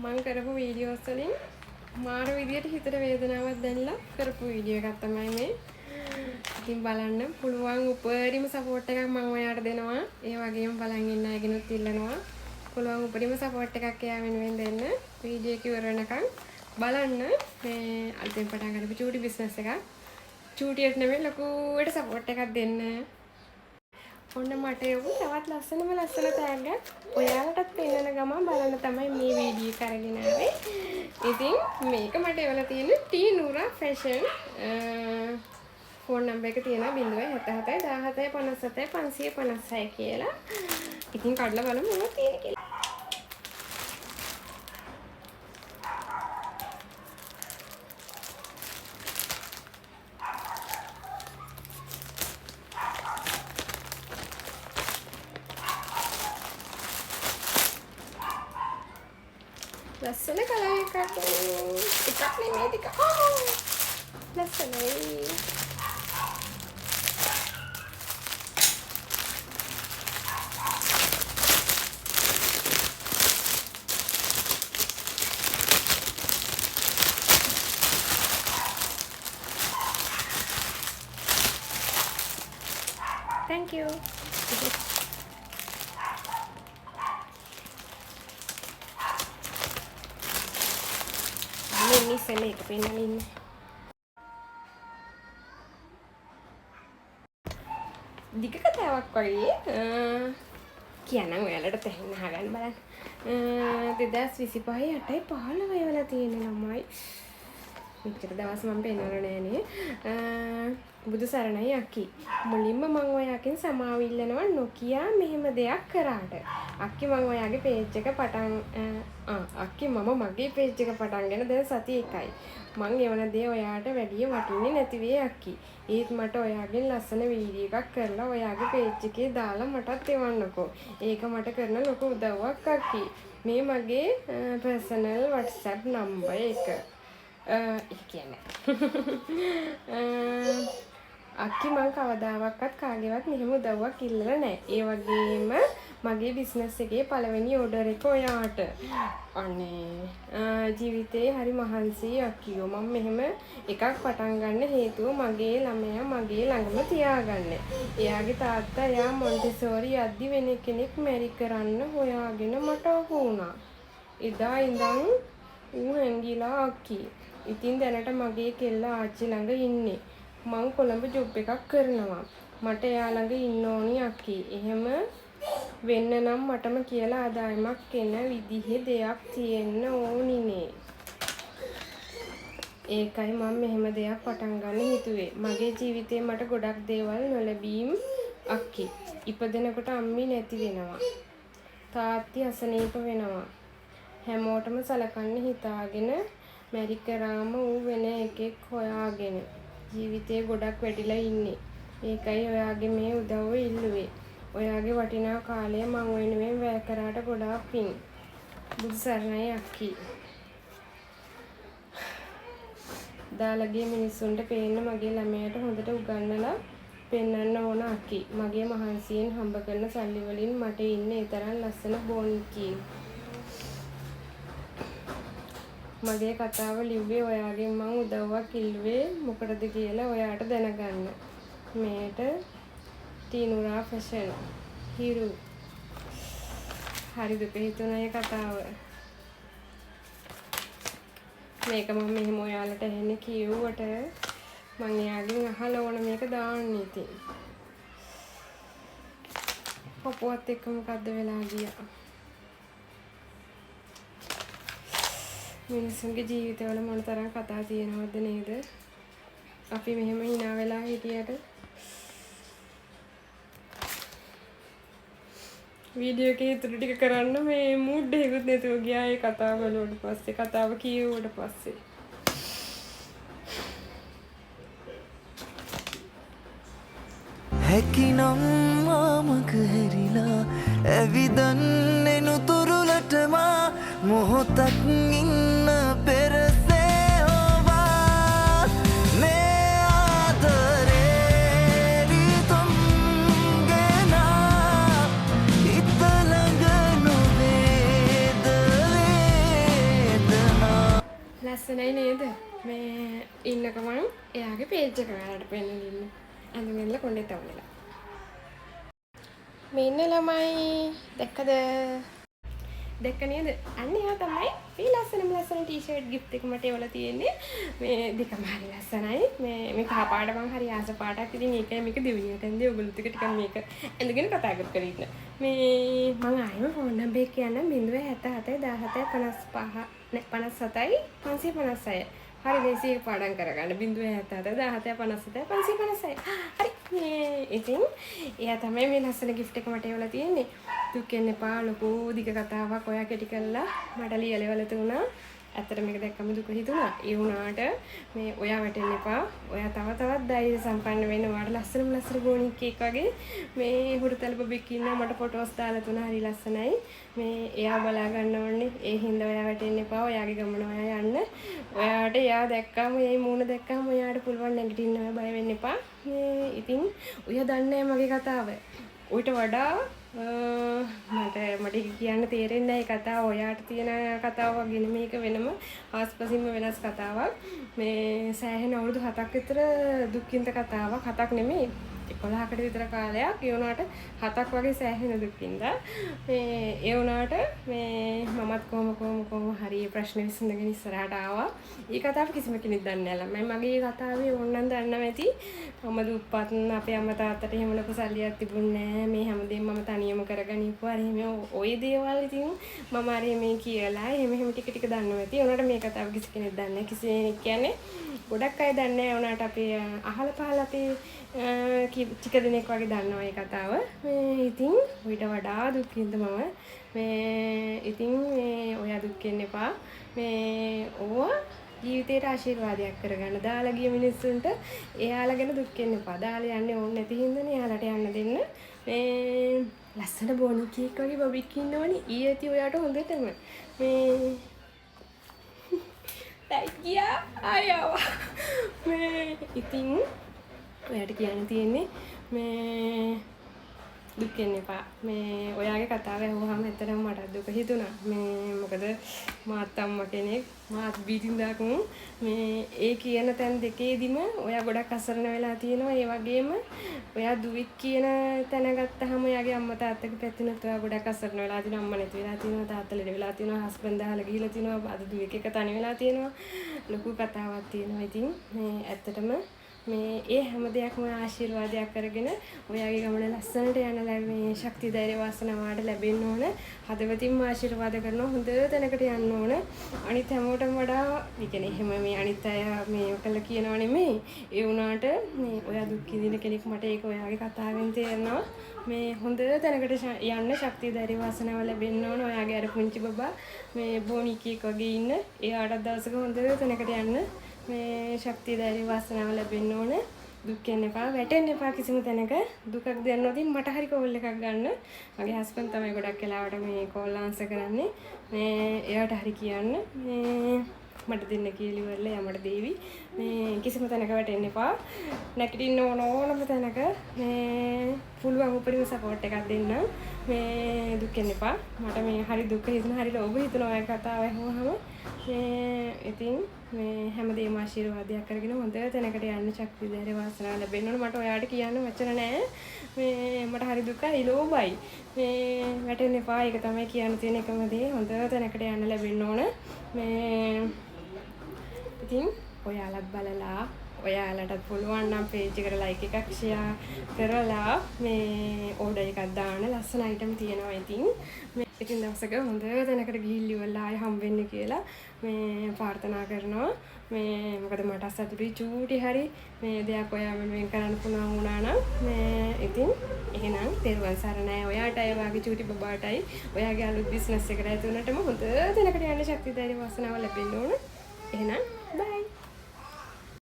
මම කරපු වීඩියෝස් වලින් මාර විදියට හිතට වේදනාවක් දැනලා කරපු වීඩියෝ එකක් තමයි මේ. ඉතින් බලන්න පුළුවන් උපරිම සපෝට් එකක් මම ඔයාලට දෙනවා. ඒ වගේම බලන් ඉන්න අයගෙනුත් ඉල්ලනවා. පුළුවන් උපරිම සපෝට් එකක් එයා වෙනුවෙන් දෙන්න. වීඩියෝ එක ඉවර වෙනකන් බලන්න මේ අලුතෙන් පටන් ගන්න චූටි බිස්නස් එකක්. චූටියට නෙමෙයි ලොකුවට සපෝට් එකක් දෙන්න. ඔන්න මට යොමු තවත් ලස්සන තෑග්ගක් ඔයාලටත් පෙන්නන ගමන් බලන්න තමයි මේ වීඩියෝ එක අරගෙන ආවේ. ඉතින් මේක මට එවලා තියෙන ටී නූරා ෆැෂන් ෆෝන් නම්බර් එක තියෙනවා 077 17 57 556 කියලා. ඉතින් කඩලා බලමු මොනවද තියෙන්නේ කියලා. ලස්සන කලර් එකක් නෙමෙයි ටික ලස්සනයි. Thank you. Ini sele ke pengen ini. Dika ketawa wගේ කියනම් ඔයාලට තැහෙන්න අහගන්න බලන්න. 2025 8යි 15 වෙලා තියෙන ළමයි. මෙච්චර දවස් මම පෙන්නලා නෑනේ. බුදු සරණයි අක්කි. මුලින්ම මම ඔයාගෙන් සමාව ඉල්ලනවා නොකියා මෙහෙම දෙයක් කරාට. අක්කි මම ඔයාගේ පේජ් එක පටන් අක්කි මම මගේ පේජ් එක පටන්ගෙන දැන් සති 1යි. මං එවන දේ ඔයාට වැඩිය වටින්නේ නැති වෙයි අක්කි. ඒත් මට ඔයාගෙන් ලස්සන වීඩියෝ එකක් කරලා ඔයාගේ පේජ් එකේ දාලා මටත් එවන්නකෝ. ඒක මට කරන ලොකු උදව්වක් අක්කි. මේ මගේ පර්සනල් WhatsApp නම්බර් එක. කියන්නේ අක්කි මං කවදාවත් කාගේවත් මෙහෙම උදව්වක් ඉල්ලලා නැහැ. ඒ වගේම මගේ බිස්නස් එකේ පළවෙනි ඕඩර් එක ඔයාට. අනේ ජීවිතේ හරි මහන්සි අක්කියෝ. මම මෙහෙම එකක් පටන් ගන්න හේතුව මගේ ළමයා මගේ ළඟම තියාගන්න. එයාගේ තාත්තා එයා මොන්ටිසෝරි යද්දි වෙන කෙනෙක් මැරි කරන්න හොයාගෙන මට අහු වුණා. එදා ඉඳන් ඌ හැංගිලා අක්කි. ඉතින් දැනට මගේ කෙල්ල ආච්චි ළඟ ඉන්නේ. මං කොළඹ ජොබ් එකක් කරනවා. මට එයා ළඟ ඉන්න ඕනි අක්කි. එහෙම වෙන්න නම් මටම කියලා ආදායමක් එන විදිහේ දෙයක් තියෙන්න ඕනිනේ. ඒකයි මම මෙහෙම දෙයක් පටන් ගන්න හිතුවේ. මගේ ජීවිතේ මට ගොඩක් දේවල් නොලැබීම් අක්කි. ඉපදෙනකොට අම්මි නැති වෙනවා. තාත්ති අසනීප වෙනවා. හැමෝටම සලකන්න හිතාගෙන මැරි කරාම ඌ වෙන එකෙක් හොයාගෙන ජීවිතේ ගොඩක් වැඩිලා ඉන්නේ. ඒකයි ඔයාගේ මේ උදව්ව ඉල්ලුවේ. ඔයාගේ වටිනා කාලය මං වෙනුවෙන් වැය කරාට ගොඩාක් පිං. බුදු සරණයි අක්කි. දාලගේ මිනිස්සුන්ට පේන්න මගේ ළමයාට හොඳට උගන්වලා පෙන්වන්න ඕන අක්කි. මගේ මහන්සියෙන් හම්බ කරන සල්ලි වලින් මට ඉන්නේ ඒ තරම් ලස්සන බොන්කි. මගේ කතාව ලිව්වේ ඔයාගෙන් මං උදව්වක් ඉල්ලුවේ මොකටද කියලා ඔයාට දැනගන්න. මේට ටීනුරා ෆැෂන් හිරු. හරි දුක හිතුණා කතාව. මේක මම මෙහෙම ඔයාලට එහෙන්නේ කිව්වට මං එයාගෙන් අහලා ඕන මේක දාන්න ඉතින්. පොපුවත් එක්ක මොකද්ද වෙලා ගියා. මිනිස්සුන්ගේ ජීවිතවල මොන තරම් කතා තියෙනවද නේද? අපි මෙහෙම hina වෙලා හිටියට වීඩියෝ එකේ ඉතුරු ටික කරන්න මේ මූඩ් එකකුත් නැතුව ගියා ඒ කතාව වලට පස්සේ කතාව කියෙව්වට පස්සේ. හැකිනම් මාමක හැරිලා ඇවිදන්නේ නුතුරුලටම මොහොතක් ඉන්න පෙරසේ හොවා මේ ආදරේ රිතුම් ගෙනා හිත ළඟ නොවේද වේ ලස්සනයි නේද? මේ ඉන්නකම එයාගේ පේජ් එක ඔයාලට පෙන්නන්න ඉන්න. අඳුනෙන්න කොණ්ඩේ තවලලා. මේ ඉන්න ළමයි දැක්කද? දැක්ක නේද? අන්න එයා තමයි මේ ලස්සන ටී-ෂර්ට් ගිෆ්ට් එක මට එවලා තියෙන්නේ. මේ දෙකම හරි ලස්සනයි. මේ කහ පාට මං හරි ආස පාටක්. ඉතින් ඒකයි මේක දෙවියන්ට ඇඳේ ඔයගොල්ලෝ ටික මේක ඇඳගෙන කතා කර ඉන්න. මේ මං ආයෙම ෆෝන් නම්බර් එක කියන්න 077 17 55 557 හරි දේශීය පාඩම් කරගන්න 077 17 57 556 හරි මේ ඉතින් එයා තමයි මේ ලස්සන ගිෆ්ට් එක මට එවලා තියෙන්නේ. දුක් වෙන්න එපා ලොකු දිග කතාවක් ඔයා කෙටි කළා මට ලියලවල තුණා. ඇත්තට මේක දැක්කම දුක හිතුණා. ඒ වුණාට මේ ඔයා වැටෙන්න එපා. ඔයා තවත් ධෛර්ය සම්පන්න වෙන්න. ඔයාට ලස්සන ගෝණික් එකක් වගේ මේ හුරුතල බබෙක් ඉන්නවා. මට ෆොටෝස් දාලා තුණා. හරි ලස්සනයි. මේ එයා බලා ගන්න ඕනේ. ඒ හින්දා ඔයා වැටෙන්න එපා. ඔයාගේ ගමන ඔයා යන්න. ඔයාට එයා දැක්කම මේ මූණ දැක්කම ඔයාට පුළුවන් නැගිටින්න ඔයා බය වෙන්න එපා. මේ ඉතින් ඔයා දන්නේ මගේ කතාව. ඌට වඩා මට කියන්න තේරෙන්නේ නැහැ කතාව. ඔයාට තියෙන කතාව වගේ මේක වෙනම ආස්පසින්ම වෙනස් කතාවක්. මේ සෑහෙන අවුරුදු 7ක් විතර දුක්ඛින්ත කතාවක්. 7ක් නෙමෙයි 11කට විතර කාලයක්. ඒ වුණාට 7ක් වගේ සෑහෙන දුක්ඛින්ත. මේ ඒ වුණාට මේ මමත් කොහොම හරි ප්‍රශ්න විසඳගෙන ඉස්සරහට ආවා. මේ කතාව කිසිම කෙනෙක් දන්නේ නැහැ. මගේ කතාවේ ඕනනම් දන්නවා ඇති. මම දුප්පත් අපේ අම්මා තාත්තට එහෙම ලොකු සල්ලියක් තිබුණේ නැහැ. මේ හැමදේම මම තනියම කරගෙන ඉපුවා. එහෙම ওই දේවල් ඉතින් මම අර මේ කියලා එහෙම ටික දන්නවා ඇති. උනාට මේ කතාව කිසි කෙනෙක් දන්නේ නැහැ. කිසි කෙනෙක් කියන්නේ ගොඩක් අය දන්නේ නැහැ. උනාට අපේ අහල පහල අපේ ටික දෙනෙක් වගේ දන්නවා මේ කතාව. මේ ඉතින් ඊට වඩා දුක්ඛින්ද මම මේ ඉතින් මේ ඔයා දුක් වෙන්න එපා. මේ ඕවා ජීවිතේට ආශිර්වාදයක් කරගන්න. දාලා ගිය මිනිස්සුන්ට එයාලා ගැන දුක් වෙන්න එපා. දාලා යන්නේ ඕනේ නැති හින්දානේ එයාලට යන්න දෙන්න. මේ ලස්සන බොනිකෙක් වගේ බබෙක් ඉන්නවනේ. ඊයේ ඇති ඔයාට හොඳටම. මේ ටයිගියා ආයවා. මේ ඉතින් ඔයාට කියන්න තියෙන්නේ මේ දුක් වෙන්න එපා. මේ ඔයාගේ කතාව ඇහුවාම ඇත්තටම මට දුක හිතුණා. මේ මොකද මාත් අම්මා කෙනෙක් මාත් බීතින්දාක් මේ ඒ කියන තැන් දෙකේදීම ඔයා ගොඩක් අසරණ වෙලා තියෙනවා. ඒ වගේම ඔයා දුවික් කියන තැන ගත්තාම ඔයාගේ අම්මා තාත්තගේ පැත්තෙනුත් ඔයා ගොඩක් අසරණ වෙලා තියෙනවා. අම්මා නැති වෙලා තියෙනවා, තාත්තා ලෙඩ වෙලා තියෙනවා, හස්බන්ඩ් දාලා ගිහිලා තියෙනවා, අද දුවෙක් එක තනි වෙලා තියෙනවා. ලොකු කතාවක් තියෙනවා. ඉතින් මේ ඇත්තටම මේ ඒ හැම දෙයක්ම ආශිර්වාදයක් කරගෙන ඔයාගේ ගමන ලස්සනට යන මේ ශක්තිය ධෛර්ය වාසනාවට ලැබෙන්න ඕන. හදවතින්ම ආශිර්වාද කරනවා. හොඳ තැනකට යන්න ඕන. අනිත් හැමෝටම වඩා ඒ කියන්නේ එහෙම මේ අනිත් අය මේ කළ කියනවා නෙමෙයි. ඒ වුණාට මේ ඔයා දුක් විඳින කෙනෙක් මට ඒක ඔයාගේ කතාවෙන් තේරෙනවා. මේ හොඳ තැනකට යන්න ශක්තිය ධෛර්ය වාසනාව ලැබෙන්න ඕන. ඔයාගේ අර පුංචි බබා මේ බොනිකෙක් වගේ ඉන්න. එයාට දවසක හොඳ තැනකට යන්න මේ ශක්තිය ධෛර්ය වාසනාව ලැබෙන්න ඕන. දුක් වෙන්න එපා, වැටෙන්න එපා කිසිම තැනක. දුකක් දැනනොත් මට හරි කෝල් එකක් ගන්න. මගේ හස්බන්ඩ් තමයි ගොඩක් වෙලාවට මේ කෝල් ආන්සර් කරන්නේ. මේ එයාට හරි කියන්න. මේ මට දෙන්න කියලා ඉවරලා යමඩ දේවි. මේ කිසිම තැනක වැටෙන්න එපා. නැගිටින්න ඕනම තැනක මේ පුළුවන් උපරිම සපෝට් එකක් දෙන්න. මේ දුක් වෙන්න එපා. මට මේ හරි දුක හිතෙන හරි ලෝභ හිතෙනවා ඔය කතාව ඇහුවහම. මේ ඉතින් මේ හැමදේම ආශිර්වාදයක් කරගෙන හොඳ තැනකට යන්න ශක්තිය ධෛර්ය වාසනාව ලැබෙන්න ඕන. මට ඔයාට කියන්න වචන නැහැ. මේ මට හරි දුකයි ලෝභයි. මේ වැටෙන්න එපා. ඒක තමයි කියන්න තියෙන එකම දේ. හොඳ තැනකට යන්න ලැබෙන්න ඕන. මේ ඉතින් ඔයාලත් බලලා ඔයාලටත් පුළුවන් නම් පේජ් එකට ලයික් එකක් ෂෙයා කරලා මේ ඕඩර් එකක් දාන්න. ලස්සන අයිටම් තියෙනවා. ඉතින් දවසක හොඳ තැනකට ගිහිල්ලා ඉවරලා ආයෙ හම්බෙන්න කියලා මේ ප්‍රාර්ථනා කරනවා. මේ මොකද මට සතුටුයි චූටි හරි මේ දෙයක් ඔයා වෙනුවෙන් කරන්න පුළුවන් වුණා නම් මේ ඉතින් එහෙනම් තෙරුවන් සරණයි. ඔයාටයි ඔයාගේ චූටි බබාටයි ඔයාගේ අලුත් බිස්නස් එකට ඇතුළටම හොඳ තැනකට යන්න ශක්තිය ධෛර්ය වාසනාව ලැබෙන්න ඕන. එහෙනම් බයි.